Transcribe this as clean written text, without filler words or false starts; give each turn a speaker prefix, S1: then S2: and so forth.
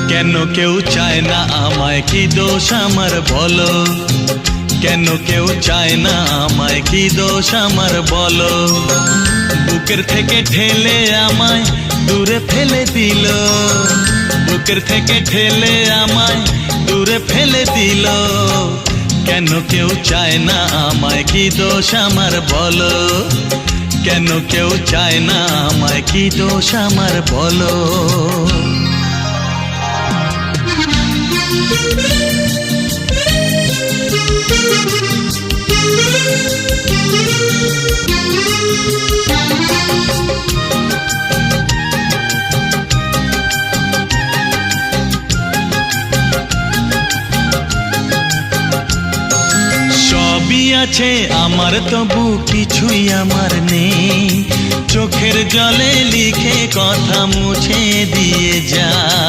S1: কেন কেউ চায় না আমায়, কি দোষ আমার বলো? কেন কেউ চায় না আমায়, কি দোষ আমার বলো? বুকের থেকে ঠেলে আমায় দূরে ফেলে দিল, বুকের থেকে ঠেলে আমায় দূরে ফেলে দিল। কেন কেউ চায় না আমায়, কি দোষ আমার বলো? কেন কেউ চায় না আমায়, কি দোষ আমার বলো? সবই আছে আমার, তবু কিছুই আমার নেই। চোখের জলে লিখে কথা মুছে দিয়ে যা।